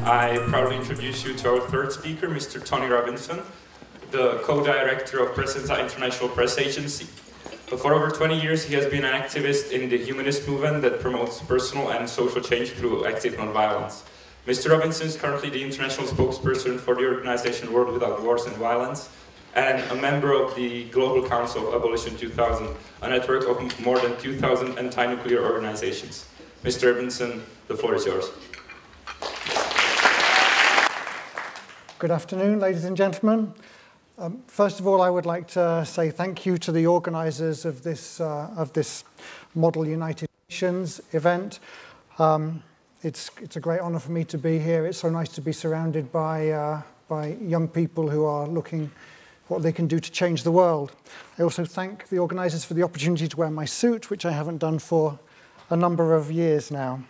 I proudly introduce you to our third speaker, Mr. Tonyho Robinsona, the co-director of Presence International Press Agency. For over 20 years, he has been an activist in the humanist movement that promotes personal and social change through active nonviolence. Mr. Robinson is currently the international spokesperson for the organization World Without Wars and Violence, and a member of the Global Council of Abolition 2000, a network of more than 2,000 anti-nuclear organizations. Mr. Robinson, the floor is yours. Good afternoon, ladies and gentlemen. First of all, I would like to say thank you to the organizers of this Model United Nations event. It's a great honor for me to be here. It's so nice to be surrounded by young people who are looking what they can do to change the world. I also thank the organizers for the opportunity to wear my suit, which I haven't done for a number of years now.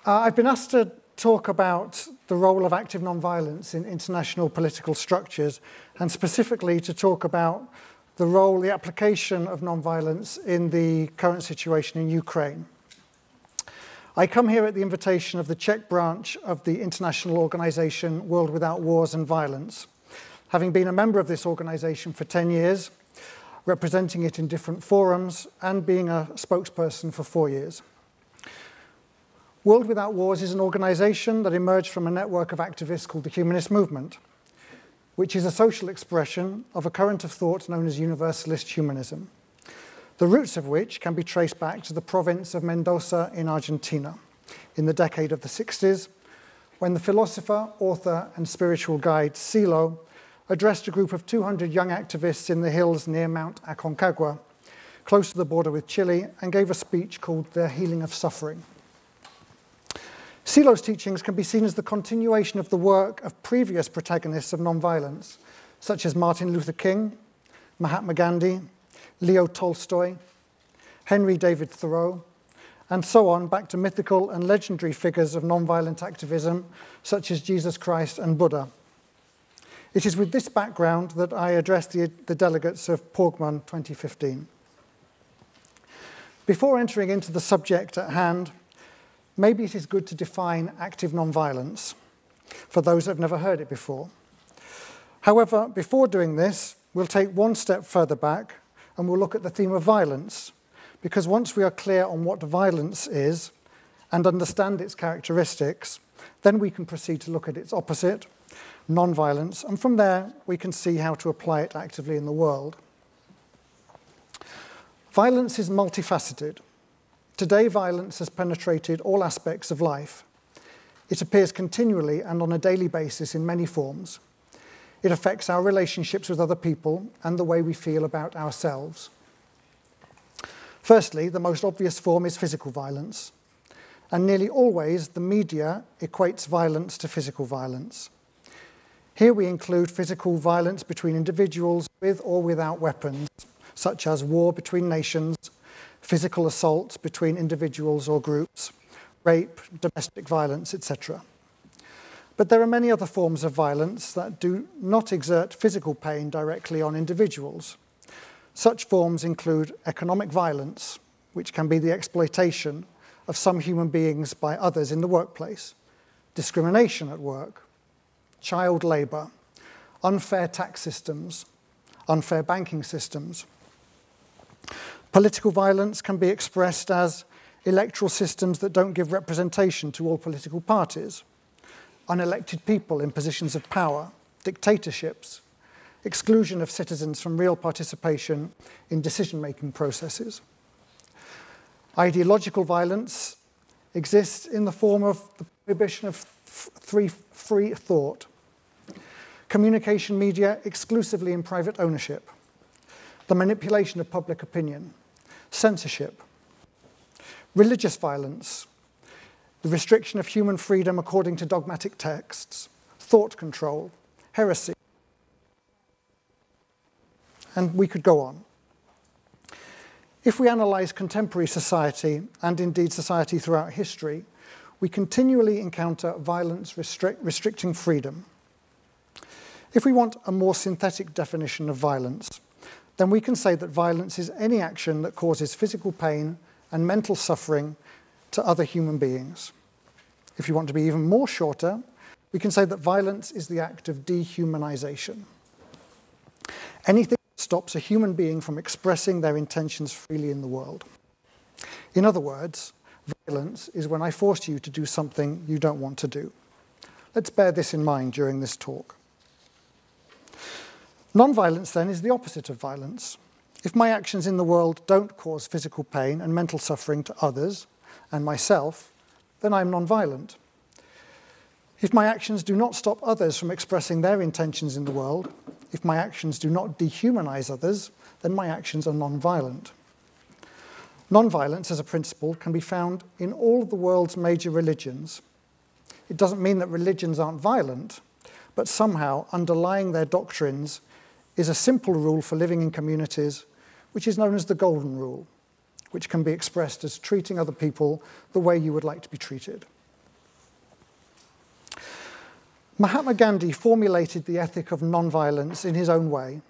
I've been asked to talk about the role of active nonviolence in international political structures, and specifically to talk about the role, the application of nonviolence in the current situation in Ukraine. I come here at the invitation of the Czech branch of the international organization World Without Wars and Violence, having been a member of this organization for 10 years, representing it in different forums, and being a spokesperson for 4 years. World Without Wars is an organization that emerged from a network of activists called the Humanist Movement, which is a social expression of a current of thought known as universalist humanism, the roots of which can be traced back to the province of Mendoza in Argentina in the decade of the 60s, when the philosopher, author, and spiritual guide Silo addressed a group of 200 young activists in the hills near Mount Aconcagua, close to the border with Chile, and gave a speech called The Healing of Suffering. Silo's teachings can be seen as the continuation of the work of previous protagonists of nonviolence, such as Martin Luther King, Mahatma Gandhi, Leo Tolstoy, Henry David Thoreau, and so on back to mythical and legendary figures of nonviolent activism, such as Jesus Christ and Buddha. It is with this background that I address the delegates of Porgmun 2015. Before entering into the subject at hand, maybe it is good to define active nonviolence for those that have never heard it before. However, before doing this, we'll take one step further back and we'll look at the theme of violence, because once we are clear on what violence is and understand its characteristics, then we can proceed to look at its opposite, nonviolence, and from there we can see how to apply it actively in the world. Violence is multifaceted. Today, violence has penetrated all aspects of life. It appears continually and on a daily basis in many forms. It affects our relationships with other people and the way we feel about ourselves. Firstly, the most obvious form is physical violence, and nearly always the media equates violence to physical violence. Here we include physical violence between individuals with or without weapons, such as war between nations, physical assaults between individuals or groups, rape, domestic violence, etc. But there are many other forms of violence that do not exert physical pain directly on individuals. Such forms include economic violence, which can be the exploitation of some human beings by others in the workplace, discrimination at work, child labor, unfair tax systems, unfair banking systems. Political violence can be expressed as electoral systems that don't give representation to all political parties, unelected people in positions of power, dictatorships, exclusion of citizens from real participation in decision-making processes. Ideological violence exists in the form of the prohibition of free thought, communication media exclusively in private ownership, the manipulation of public opinion, censorship, religious violence, the restriction of human freedom according to dogmatic texts, thought control, heresy, and we could go on. If we analyze contemporary society, and indeed society throughout history, we continually encounter violence restricting freedom. If we want a more synthetic definition of violence, then we can say that violence is any action that causes physical pain and mental suffering to other human beings. If you want to be even more shorter, we can say that violence is the act of dehumanization. Anything that stops a human being from expressing their intentions freely in the world. In other words, violence is when I force you to do something you don't want to do. Let's bear this in mind during this talk. Non-violence, then, is the opposite of violence. If my actions in the world don't cause physical pain and mental suffering to others and myself, then I'm non-violent. If my actions do not stop others from expressing their intentions in the world, if my actions do not dehumanize others, then my actions are non-violent. Non-violence, as a principle, can be found in all of the world's major religions. It doesn't mean that religions aren't violent, but somehow underlying their doctrines is a simple rule for living in communities, which is known as the Golden Rule, which can be expressed as treating other people the way you would like to be treated. Mahatma Gandhi formulated the ethic of non-violence in his own way,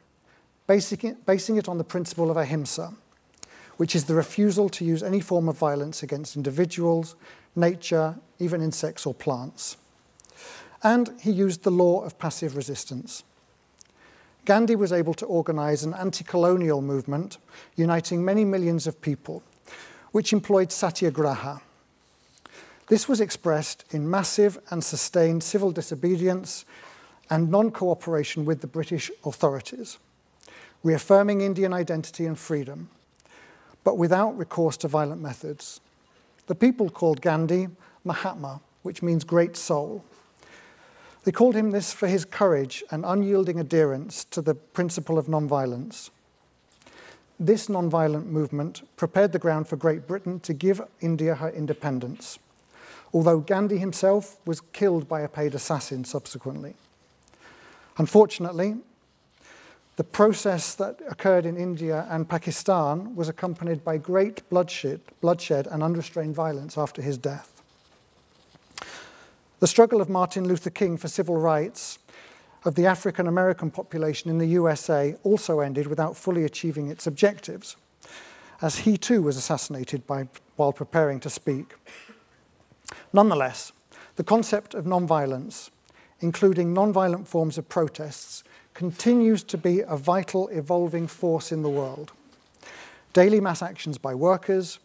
basing it on the principle of ahimsa, which is the refusal to use any form of violence against individuals, nature, even insects or plants. And he used the law of passive resistance. Gandhi was able to organize an anti-colonial movement uniting many millions of people, which employed satyagraha. This was expressed in massive and sustained civil disobedience and non-cooperation with the British authorities, reaffirming Indian identity and freedom, but without recourse to violent methods. The people called Gandhi Mahatma, which means great soul. They called him this for his courage and unyielding adherence to the principle of nonviolence. This nonviolent movement prepared the ground for Great Britain to give India her independence, although Gandhi himself was killed by a paid assassin subsequently. Unfortunately, the process that occurred in India and Pakistan was accompanied by great bloodshed and unrestrained violence after his death. The struggle of Martin Luther King for civil rights of the African American population in the USA also ended without fully achieving its objectives, as he too was assassinated while preparing to speak. Nonetheless, the concept of nonviolence, including nonviolent forms of protests, continues to be a vital, evolving force in the world. Daily mass actions by workers,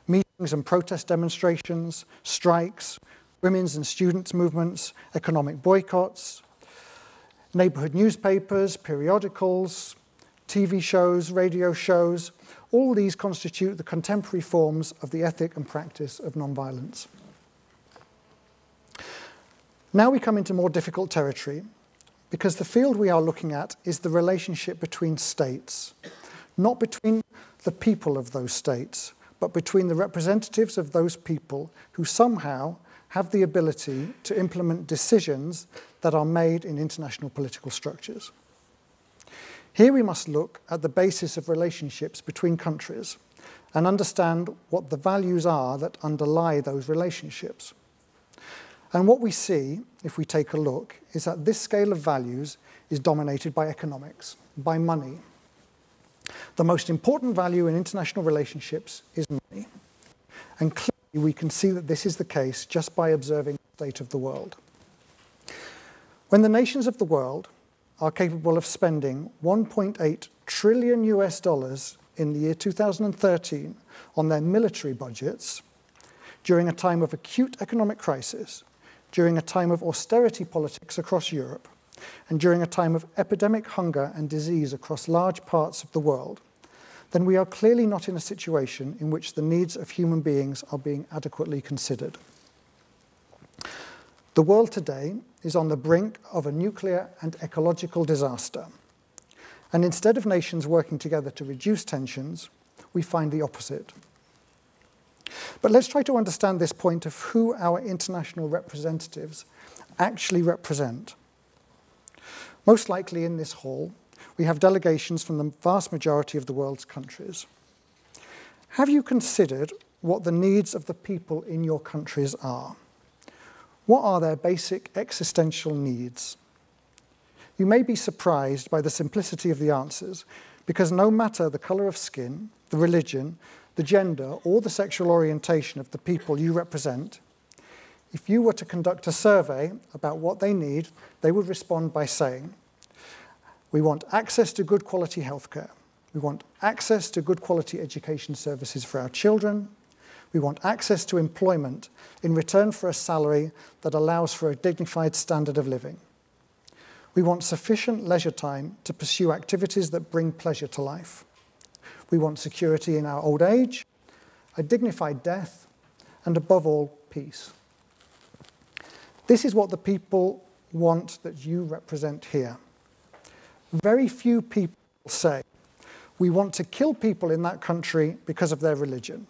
meetings and protest demonstrations, strikes, women's and students' movements, economic boycotts, neighborhood newspapers, periodicals, TV shows, radio shows, all these constitute the contemporary forms of the ethic and practice of nonviolence. Now we come into more difficult territory, because the field we are looking at is the relationship between states, not between the people of those states, but between the representatives of those people who somehow have the ability to implement decisions that are made in international political structures. Here we must look at the basis of relationships between countries and understand what the values are that underlie those relationships. And what we see, if we take a look, is that this scale of values is dominated by economics, by money. The most important value in international relationships is money. And clearly we can see that this is the case just by observing the state of the world. When the nations of the world are capable of spending $1.8 trillion in the year 2013 on their military budgets, during a time of acute economic crisis, during a time of austerity politics across Europe, and during a time of epidemic hunger and disease across large parts of the world, then we are clearly not in a situation in which the needs of human beings are being adequately considered. The world today is on the brink of a nuclear and ecological disaster. And instead of nations working together to reduce tensions, we find the opposite. But let's try to understand this point of who our international representatives actually represent. Most likely in this hall, we have delegations from the vast majority of the world's countries. Have you considered what the needs of the people in your countries are? What are their basic existential needs? You may be surprised by the simplicity of the answers, Because no matter the colour of skin, the religion, the gender, or the sexual orientation of the people you represent, if you were to conduct a survey about what they need, they would respond by saying, we want access to good quality healthcare. We want access to good quality education services for our children. We want access to employment in return for a salary that allows for a dignified standard of living. We want sufficient leisure time to pursue activities that bring pleasure to life. We want security in our old age, a dignified death, and above all, peace. This is what the people want that you represent here. Very few people say, we want to kill people in that country because of their religion.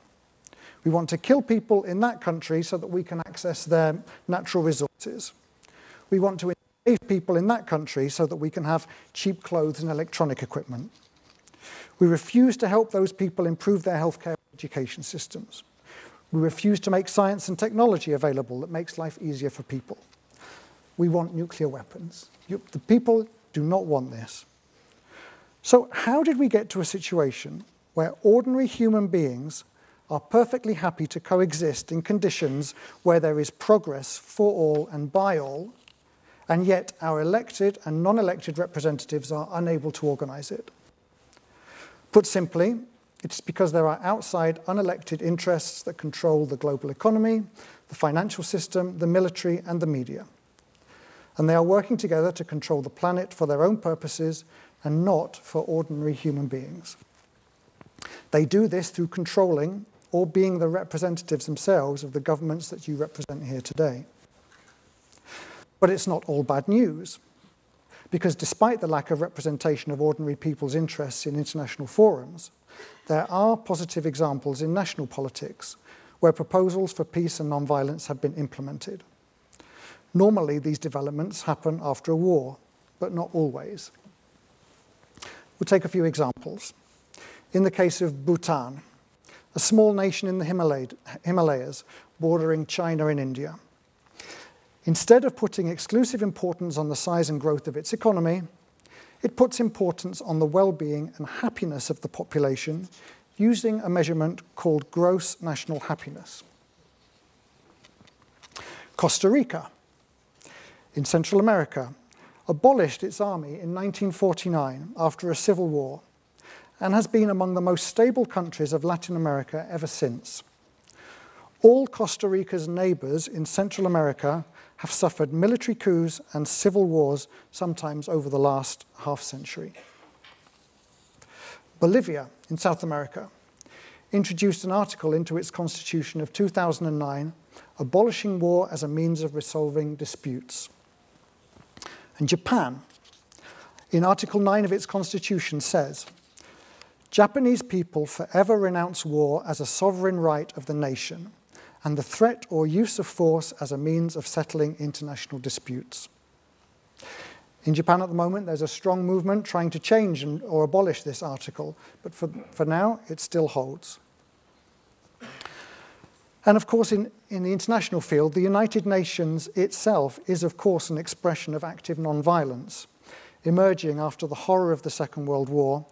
We want to kill people in that country so that we can access their natural resources. We want to enslave people in that country so that we can have cheap clothes and electronic equipment. We refuse to help those people improve their healthcare and education systems. We refuse to make science and technology available that makes life easier for people. We want nuclear weapons. The people do not want this. So how did we get to a situation where ordinary human beings are perfectly happy to coexist in conditions where there is progress for all and by all, and yet our elected and non-elected representatives are unable to organize it? Put simply, it's because there are outside unelected interests that control the global economy, the financial system, the military, and the media. And they are working together to control the planet for their own purposes and not for ordinary human beings. They do this through controlling or being the representatives themselves of the governments that you represent here today. But it's not all bad news, because despite the lack of representation of ordinary people's interests in international forums, there are positive examples in national politics where proposals for peace and non-violence have been implemented. Normally, these developments happen after a war, but not always. We'll take a few examples. In the case of Bhutan, a small nation in the Himalayas bordering China and India, instead of putting exclusive importance on the size and growth of its economy, it puts importance on the well-being and happiness of the population using a measurement called gross national happiness. Costa Rica, in Central America, abolished its army in 1949 after a civil war and has been among the most stable countries of Latin America ever since. All Costa Rica's neighbors in Central America have suffered military coups and civil wars, sometimes over the last half-century. Bolivia, in South America, introduced an article into its constitution of 2009 abolishing war as a means of resolving disputes. And Japan, in Article 9 of its constitution, says, Japanese people forever renounce war as a sovereign right of the nation and the threat or use of force as a means of settling international disputes. In Japan at the moment, there's a strong movement trying to change or abolish this article, but for now, it still holds. And of course, in the international field, the United Nations itself is, of course, an expression of active non-violence. Emerging after the horror of the Second World War,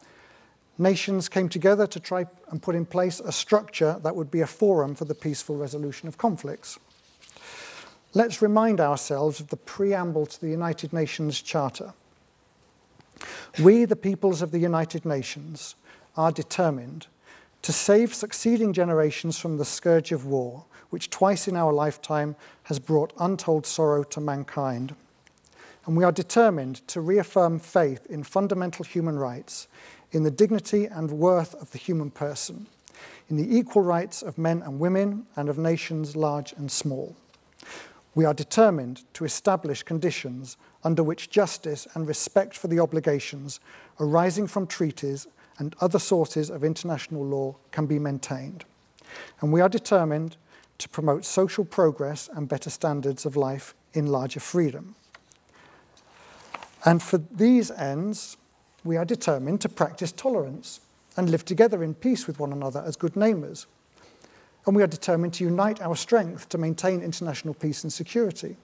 nations came together to try and put in place a structure that would be a forum for the peaceful resolution of conflicts. Let's remind ourselves of the preamble to the United Nations Charter. We, the peoples of the United Nations, are determined to save succeeding generations from the scourge of war, which twice in our lifetime has brought untold sorrow to mankind. And we are determined to reaffirm faith in fundamental human rights, in the dignity and worth of the human person, in the equal rights of men and women and of nations large and small. We are determined to establish conditions under which justice and respect for the obligations arising from treaties and other sources of international law can be maintained. And we are determined to promote social progress and better standards of life in larger freedom. And for these ends, we are determined to practice tolerance and live together in peace with one another as good neighbours. And we are determined to unite our strength to maintain international peace and security.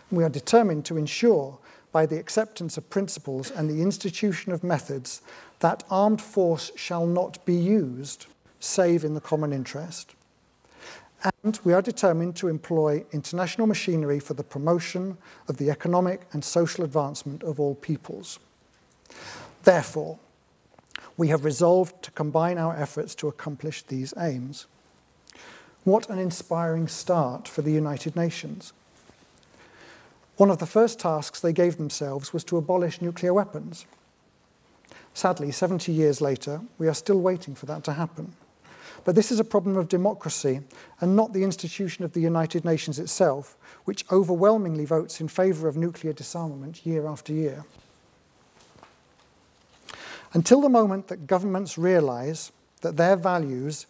And we are determined to ensure by the acceptance of principles and the institution of methods that armed force shall not be used, save in the common interest. And we are determined to employ international machinery for the promotion of the economic and social advancement of all peoples. Therefore, we have resolved to combine our efforts to accomplish these aims. What an inspiring start for the United Nations. One of the first tasks they gave themselves was to abolish nuclear weapons. Sadly, 70 years later, we are still waiting for that to happen. But this is a problem of democracy and not the institution of the United Nations itself, which overwhelmingly votes in favor of nuclear disarmament year after year. Until the moment that governments realize that their values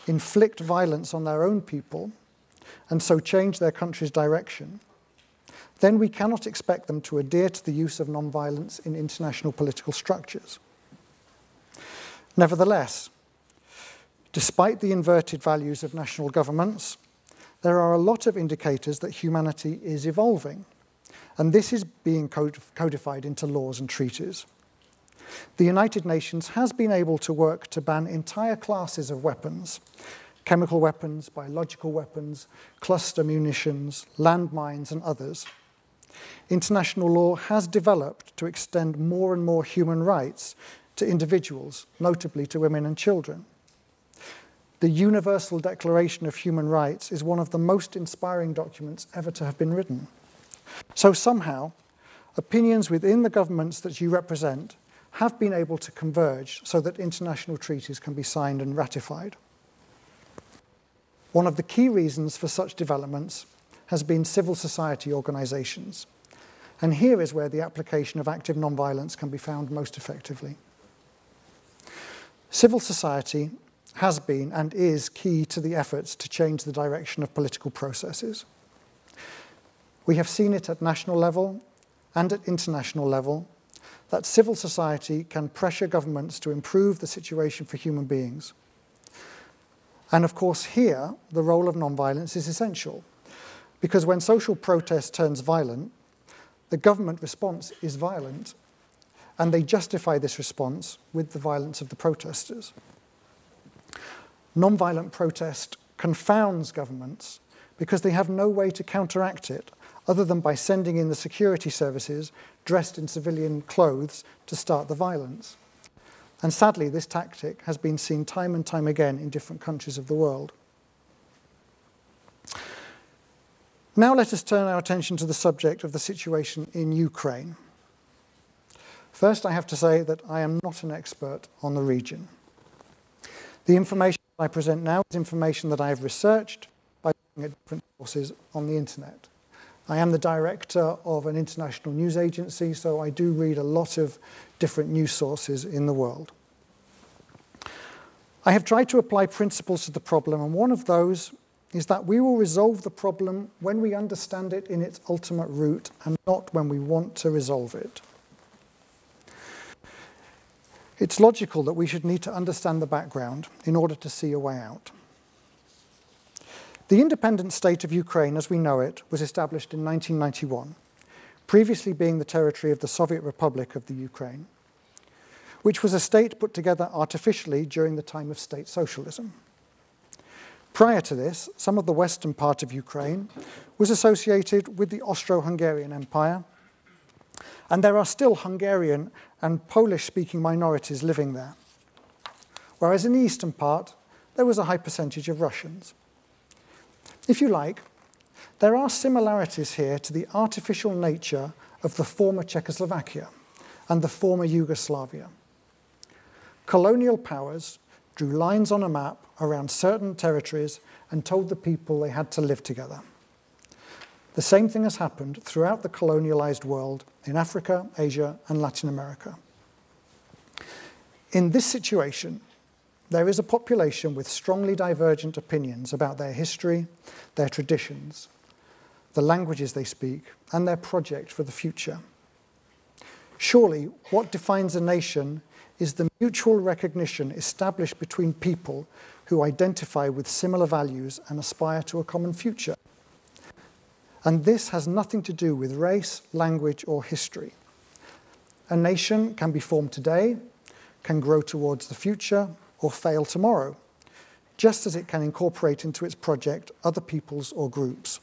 inflict violence on their own people and so change their country's direction, then we cannot expect them to adhere to the use of non-violence in international political structures. Nevertheless, despite the inverted values of national governments, there are a lot of indicators that humanity is evolving, and this is being codified into laws and treaties. The United Nations has been able to work to ban entire classes of weapons, chemical weapons, biological weapons, cluster munitions, landmines, and others. International law has developed to extend more and more human rights to individuals, notably to women and children. The Universal Declaration of Human Rights is one of the most inspiring documents ever to have been written. So somehow, opinions within the governments that you represent have been able to converge so that international treaties can be signed and ratified. One of the key reasons for such developments has been civil society organizations. And here is where the application of active nonviolence can be found most effectively. Civil society has been and is key to the efforts to change the direction of political processes. We have seen it at national level and at international level that civil society can pressure governments to improve the situation for human beings. And of course here, the role of nonviolence is essential, because when social protest turns violent, the government response is violent, and they justify this response with the violence of the protesters. Nonviolent protest confounds governments because they have no way to counteract it other than by sending in the security services dressed in civilian clothes to start the violence. And sadly, this tactic has been seen time and time again in different countries of the world. Now let us turn our attention to the subject of the situation in Ukraine. First, I have to say that I am not an expert on the region. The information I present now is information that I have researched by looking at different sources on the internet. I am the director of an international news agency, so I do read a lot of different news sources in the world. I have tried to apply principles to the problem, and one of those is that we will resolve the problem when we understand it in its ultimate root and not when we want to resolve it. It's logical that we should need to understand the background in order to see a way out. The independent state of Ukraine, as we know it, was established in 1991, previously being the territory of the Soviet Republic of the Ukraine, which was a state put together artificially during the time of state socialism. Prior to this, some of the western part of Ukraine was associated with the Austro-Hungarian Empire, and there are still Hungarian and Polish-speaking minorities living there. Whereas in the eastern part, there was a high percentage of Russians. If you like, there are similarities here to the artificial nature of the former Czechoslovakia and the former Yugoslavia. Colonial powers drew lines on a map around certain territories and told the people they had to live together. The same thing has happened throughout the colonialized world in Africa, Asia, and Latin America. In this situation, there is a population with strongly divergent opinions about their history, their traditions, the languages they speak, and their project for the future. Surely, what defines a nation is the mutual recognition established between people who identify with similar values and aspire to a common future. And this has nothing to do with race, language, or history. A nation can be formed today, can grow towards the future, or fail tomorrow, just as it can incorporate into its project other peoples or groups.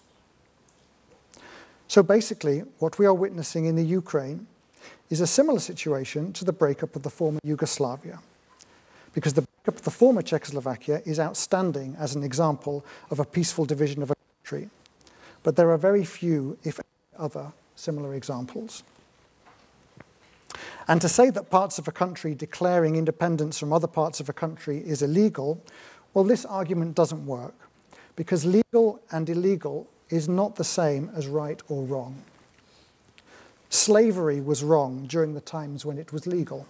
So basically, what we are witnessing in the Ukraine is a similar situation to the breakup of the former Yugoslavia, because the breakup of the former Czechoslovakia is outstanding as an example of a peaceful division of a country. But there are very few, if any, other similar examples. And to say that parts of a country declaring independence from other parts of a country is illegal, well, this argument doesn't work, because legal and illegal is not the same as right or wrong. Slavery was wrong during the times when it was legal.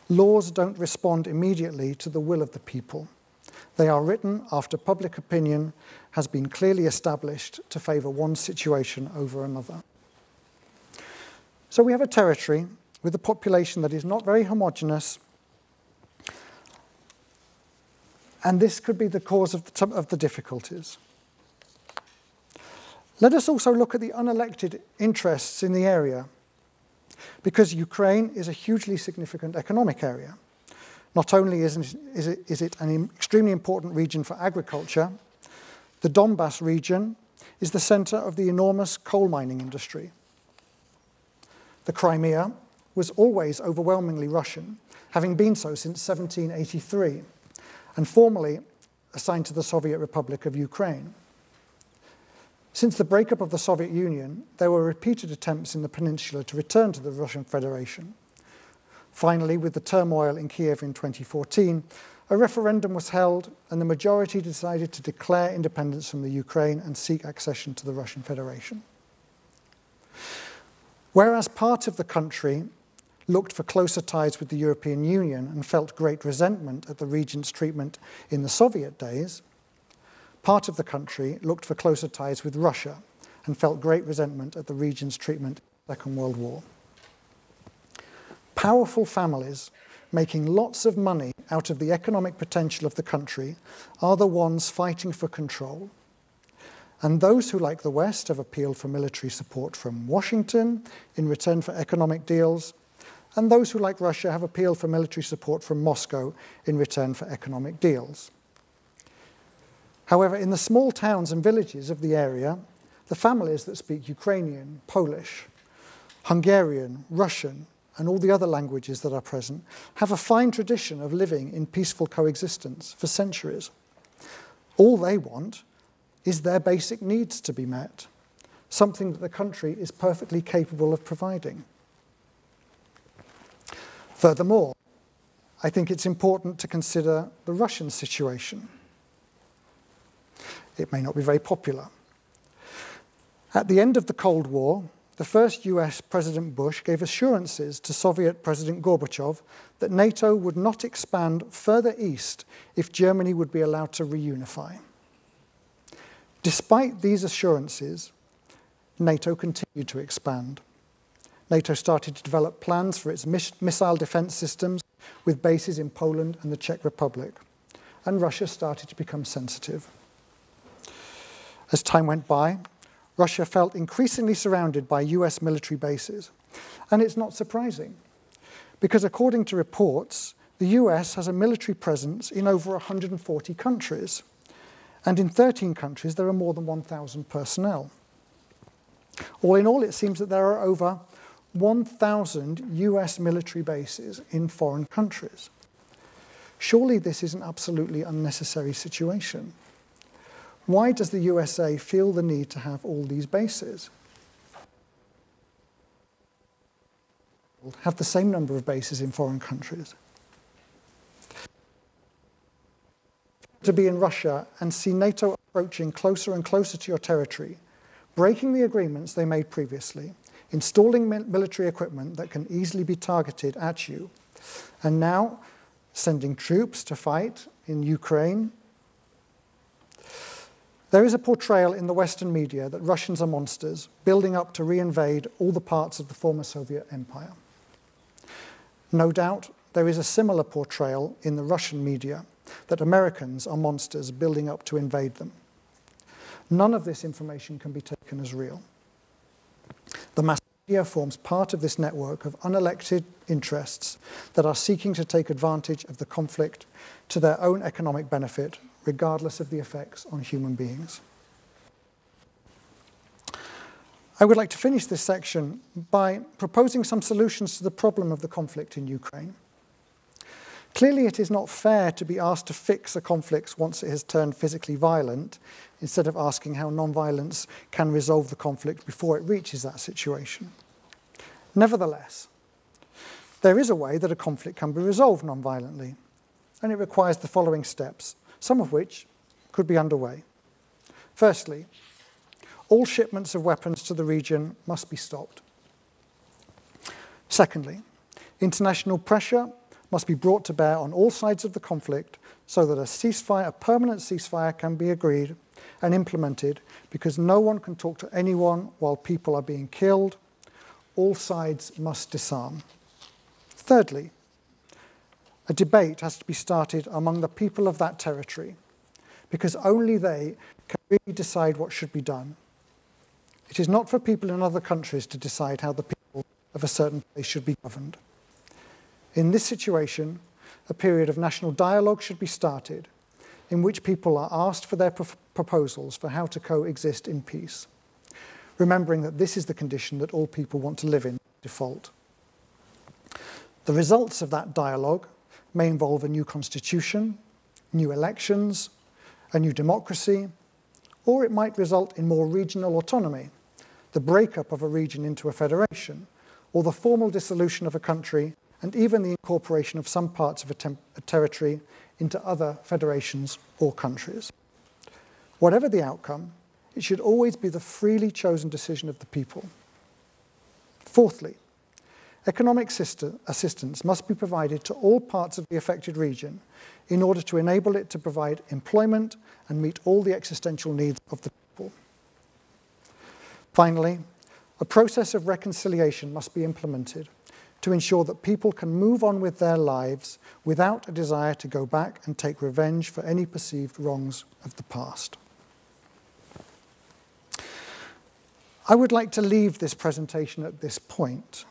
Laws don't respond immediately to the will of the people. They are written after public opinion has been clearly established to favour one situation over another. So we have a territory with a population that is not very homogeneous, and this could be the cause of the difficulties. Let us also look at the unelected interests in the area, because Ukraine is a hugely significant economic area. Not only is it an extremely important region for agriculture, the Donbass region is the centre of the enormous coal mining industry. The Crimea was always overwhelmingly Russian, having been so since 1783, and formally assigned to the Soviet Republic of Ukraine. Since the breakup of the Soviet Union, there were repeated attempts in the peninsula to return to the Russian Federation. Finally, with the turmoil in Kiev in 2014, a referendum was held and the majority decided to declare independence from the Ukraine and seek accession to the Russian Federation. Whereas part of the country looked for closer ties with the European Union and felt great resentment at the region's treatment in the Soviet days, part of the country looked for closer ties with Russia and felt great resentment at the region's treatment in the Second World War. Powerful families making lots of money out of the economic potential of the country are the ones fighting for control. And those who, like the West, have appealed for military support from Washington in return for economic deals, and those who, like Russia, have appealed for military support from Moscow in return for economic deals. However, in the small towns and villages of the area, the families that speak Ukrainian, Polish, Hungarian, Russian, and all the other languages that are present have a fine tradition of living in peaceful coexistence for centuries. All they want is their basic needs to be met, something that the country is perfectly capable of providing. Furthermore, I think it's important to consider the Russian situation. It may not be very popular. At the end of the Cold War, the first US President Bush gave assurances to Soviet President Gorbachev that NATO would not expand further east if Germany would be allowed to reunify. Despite these assurances, NATO continued to expand. NATO started to develop plans for its missile defense systems with bases in Poland and the Czech Republic, and Russia started to become sensitive. As time went by, Russia felt increasingly surrounded by US military bases. And it's not surprising, because according to reports, the US has a military presence in over 140 countries. And in 13 countries, there are more than 1,000 personnel. All in all, it seems that there are over 1,000 US military bases in foreign countries. Surely this is an absolutely unnecessary situation. Why does the USA feel the need to have all these bases? Have the same number of bases in foreign countries. To be in Russia and see NATO approaching closer and closer to your territory, breaking the agreements they made previously, installing military equipment that can easily be targeted at you, and now sending troops to fight in Ukraine. There is a portrayal in the Western media that Russians are monsters, building up to reinvade all the parts of the former Soviet Empire. No doubt, there is a similar portrayal in the Russian media that Americans are monsters building up to invade them. None of this information can be taken as real. The mass media forms part of this network of unelected interests that are seeking to take advantage of the conflict to their own economic benefit, regardless of the effects on human beings. I would like to finish this section by proposing some solutions to the problem of the conflict in Ukraine. Clearly, it is not fair to be asked to fix a conflict once it has turned physically violent, instead of asking how non-violence can resolve the conflict before it reaches that situation. Nevertheless, there is a way that a conflict can be resolved non-violently, and it requires the following steps, some of which could be underway. Firstly, all shipments of weapons to the region must be stopped. Secondly, international pressure must be brought to bear on all sides of the conflict so that a permanent ceasefire can be agreed and implemented, because no one can talk to anyone while people are being killed. All sides must disarm. Thirdly, a debate has to be started among the people of that territory, because only they can really decide what should be done. It is not for people in other countries to decide how the people of a certain place should be governed. In this situation, a period of national dialogue should be started, in which people are asked for their proposals for how to coexist in peace, remembering that this is the condition that all people want to live in by default. The results of that dialogue may involve a new constitution, new elections, a new democracy, or it might result in more regional autonomy, the breakup of a region into a federation, or the formal dissolution of a country, and even the incorporation of some parts of a territory into other federations or countries. Whatever the outcome, it should always be the freely chosen decision of the people. Fourthly, economic assistance must be provided to all parts of the affected region in order to enable it to provide employment and meet all the existential needs of the people. Finally, a process of reconciliation must be implemented to ensure that people can move on with their lives without a desire to go back and take revenge for any perceived wrongs of the past. I would like to leave this presentation at this point.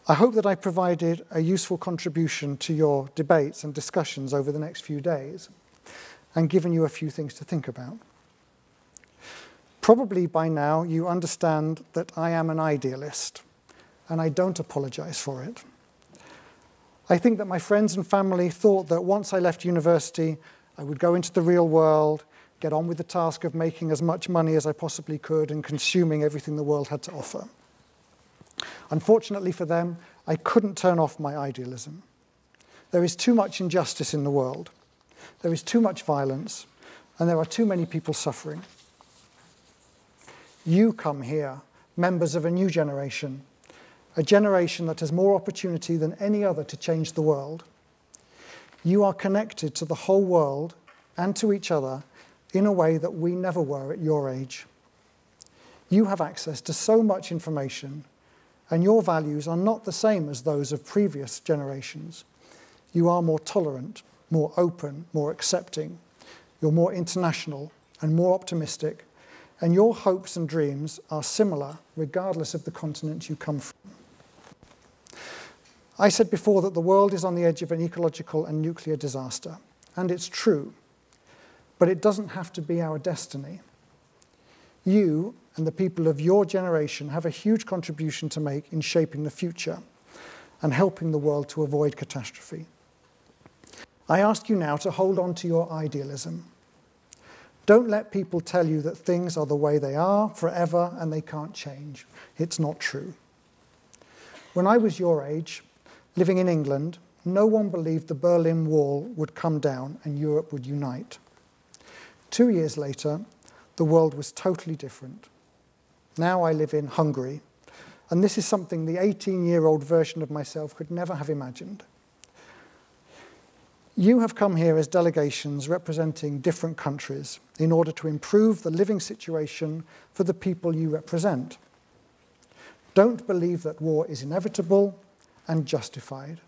I hope that I provided a useful contribution to your debates and discussions over the next few days and given you a few things to think about. Probably by now you understand that I am an idealist, and I don't apologize for it. I think that my friends and family thought that once I left university, I would go into the real world, get on with the task of making as much money as I possibly could and consuming everything the world had to offer. Unfortunately for them, I couldn't turn off my idealism. There is too much injustice in the world. There is too much violence, and there are too many people suffering. You come here, members of a new generation, a generation that has more opportunity than any other to change the world. You are connected to the whole world and to each other in a way that we never were at your age. You have access to so much information, and your values are not the same as those of previous generations. You are more tolerant, more open, more accepting. You're more international and more optimistic, and your hopes and dreams are similar regardless of the continent you come from. I said before that the world is on the edge of an ecological and nuclear disaster, and it's true, but it doesn't have to be our destiny. You and the people of your generation have a huge contribution to make in shaping the future and helping the world to avoid catastrophe. I ask you now to hold on to your idealism. Don't let people tell you that things are the way they are forever and they can't change. It's not true. When I was your age, living in England, no one believed the Berlin Wall would come down and Europe would unite. 2 years later, the world was totally different. Now I live in Hungary, and this is something the 18-year-old version of myself could never have imagined. You have come here as delegations representing different countries in order to improve the living situation for the people you represent. Don't believe that war is inevitable and justified.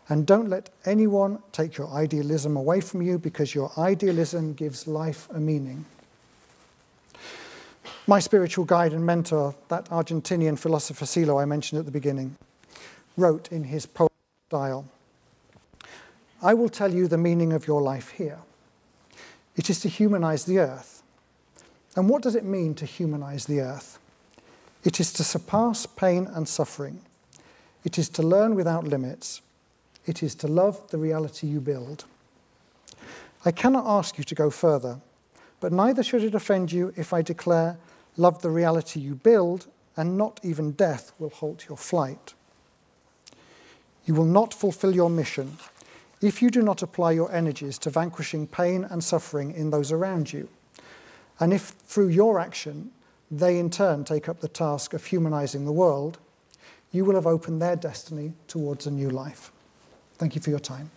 And don't let anyone take your idealism away from you, because your idealism gives life a meaning. My spiritual guide and mentor, that Argentinian philosopher Silo I mentioned at the beginning, wrote in his poem style, "I will tell you the meaning of your life here. It is to humanize the earth. And what does it mean to humanize the earth? It is to surpass pain and suffering. It is to learn without limits. It is to love the reality you build. I cannot ask you to go further, but neither should it offend you if I declare, love the reality you build, and not even death will halt your flight. You will not fulfill your mission if you do not apply your energies to vanquishing pain and suffering in those around you, and if through your action they in turn take up the task of humanizing the world, you will have opened their destiny towards a new life." Thank you for your time.